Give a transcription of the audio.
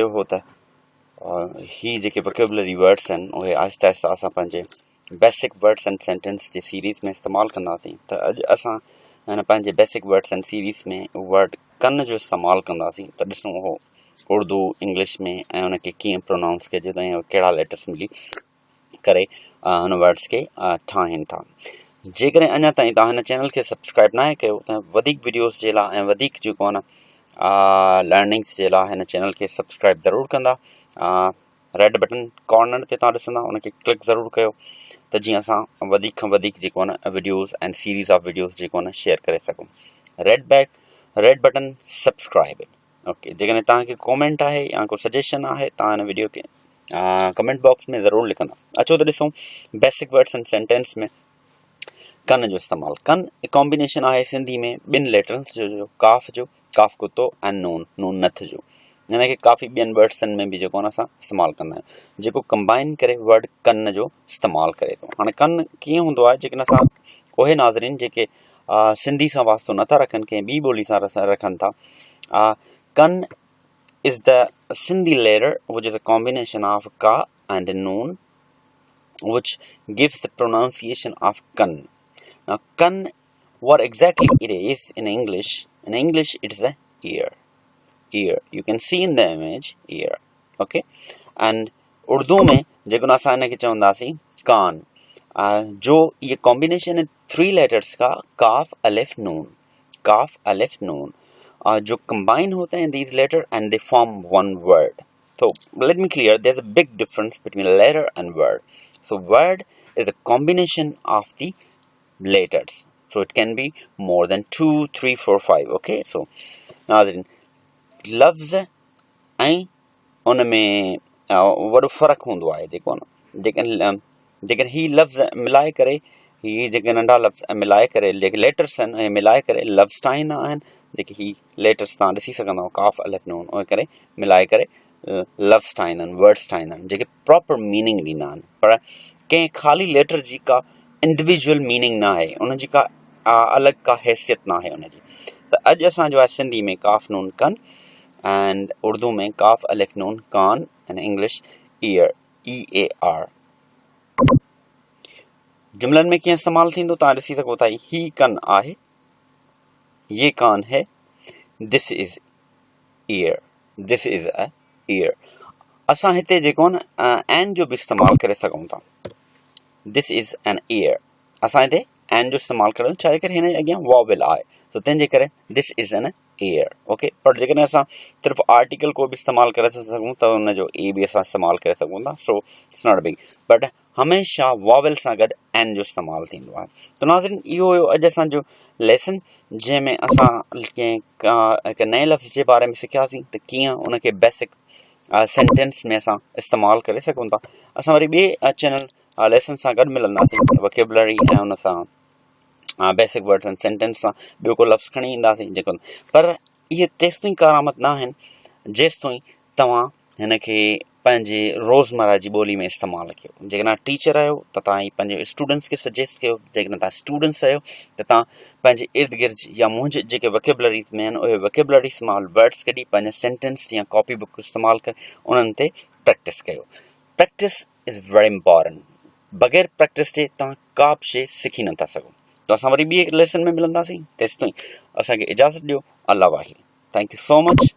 हो त ही जेके वोकेबुलरी वर्ड्स आहिनि उहे आहिस्ता आहिस्ता असां पंहिंजे basic words and sentence J series में इस्तेमालु कंदासीं। त अॼु असां हिन पंहिंजे बेसिक वर्ड्स एंड सीरीज़ में वर्ड कन जो इस्तेमालु कंदासीं। त ॾिसूं उहो उर्दू इंग्लिश में ऐं उनखे कीअं प्रोनाउंस कजे त ऐं कहिड़ा लेटर्स मिली करे हुन वर्ड्स खे ठाहिनि था। जेकॾहिं अञा ताईं तव्हां हिन चैनल खे सब्सक्राइब न आहे कयो त वधीक वीडियोज़ जे लाइ ऐं वधीक जेको आहे न लर्निंग्स जे लाइ हिन चैनल खे सब्सक्राइब ज़रूरु कंदा। रेड बटन कॉर्नर ते तव्हां ॾिसंदा उनखे क्लिक ज़रूरु कयो त जीअं असां वधीक खां वधीक जेको आहे न videos and series of videos जेको आहे न शेयर करे सघूं। Red button subscribe. ओके, जेकॾहिं तव्हांखे कॉमेंट आहे या को सजेशन आहे तव्हां हिन वीडियो खे कमेंट बॉक्स में ज़रूरु लिखंदा। अचो त ॾिसूं बेसिक वर्ड्स एंड सेंटेंस में कन जो इस्तेमालु। कन कॉम्बिनेशन आहे सिंधी में ॿिनि लेटर्स जो काफ़ कुतो ऐं नून नथ जो। हिन खे काफ़ी ॿियनि वर्ड्सनि में बि जेको आहे न असां इस्तेमालु कंदा आहियूं जेको कंबाइन करे वर्ड कन जो इस्तेमालु करे थो। हाणे कन कीअं हूंदो आहे जेकॾहिं असां उहे नाज़रीन जेके सिंधी सां वास्तो नथा रखनि कंहिं ॿी ॿोली सां रखनि था। कन is the Sindhi letter which is a combination of ka and noon which gives the pronunciation of kan. Now kan, what exactly it is in English? In English it is a ear. You can see in the image ear. Okay, and Urdu में जेको असां हिनखे चवंदासीं कान, जो ये combination है 3 letters का काफ अलिफ नून जो combine होते हैं these letters and they form one word. So let me clear, there's a big difference between letter and word. So word is a combination of the letters. So it can be more than 2, 3, 4, 5. Okay, so नाज़रीन लफ़्ज़ ऐं उन में वॾो फ़र्क़ु हूंदो आहे जेको न जेकॾहिं ही लफ़्ज़ मिलाए करे ही जेके नंढा लफ़्ज़ मिलाए करे जेके लेटर्स आहिनि ऐं मिलाए करे लफ़्ज़ ठाहींदा आहिनि। जेके ही लेटर्स तव्हां ॾिसी सघंदव काफ़ अलिफ नून उहे करे मिलाए करे लफ़्ज़ ठाहींदा आहिनि, वर्ड्स ठाहींदा आहिनि जेके प्रॉपर मीनिंग ॾींदा आहिनि। पर कंहिं ख़ाली लेटर जी का इंडिविजुअल मीनिंग न आहे, उनजी का अलॻि का हैसियत न आहे उनजी। त अॼु असांजो आहे सिंधी में काफ़ नून कन एंड उर्दू में काफ़ अलिफ नून कान एंड इंग्लिश ईयर EAR। जुमलनि में कीअं इस्तेमालु थींदो तव्हां ॾिसी सघो था। ही कन आहे, ये कान है, दिस इज़ अ ईयर। असां हिते जेको न एन जो बि इस्तेमालु करे सघूं था। दिस इज़ एन ईयर, असां हिते एन जो इस्तेमालु कयूं छा करे हिन जे अॻियां वॉवेल आहे, त तंहिंजे करे this is an year. Okay, पर जेकॾहिं असां सिर्फ़ु आर्टिकल को बि इस्तेमालु करे सघूं त हुनजो ए बि असां इस्तेमालु करे सघूं था। So it's not big, but हमेशह वॉवेल सां गॾु एन जो इस्तेमालु थींदो आहे। त नाज़रीन इहो हुयो अॼु असांजो लेसन जंहिंमें असां हिकु नए लफ़्ज़ जे बारे में सिखियासीं त कीअं उनखे बेसिक सेंटेंस में असां इस्तेमालु करे सघूं था। असां वरी ॿिए चैनल लेसन सां गॾु मिलंदासीं वोकेबुलरी ऐं उन सां बेसिक वर्ड्स एंड सेंटेंस सां ॿियो को लफ़्ज़ खणी ईंदासीं जेको। पर इहे तेसिताईं क़रामत न आहिनि जेसिताईं तव्हां हिनखे पंहिंजे रोज़मर्रा जी ॿोली में इस्तेमालु कयो। जेकॾहिं टीचर आहियो त तव्हां पंहिंजे स्टूडेंट्स खे सजेस्ट कयो। जेकॾहिं तव्हां स्टूडेंट्स आहियो त तव्हां पंहिंजे इर्द गिर्द या मुंहिंजे जेके वोकेबुलरीज़ में आहिनि उहे वोकेबुलरीज़ मां वर्ड्स कढी पंहिंजे सेंटेंस या कॉपी बुक इस्तेमालु करे उन्हनि ते प्रैक्टिस कयो। Practice is very important. बग़ैर प्रैक्टिस जे तव्हां का बि शइ सिखी नथा सघो। त असां वरी ॿिए लेसन में मिलंदासीं। तेसिताईं असांखे इजाज़त ॾियो। अल्लाह वाहिद। Thank you so much.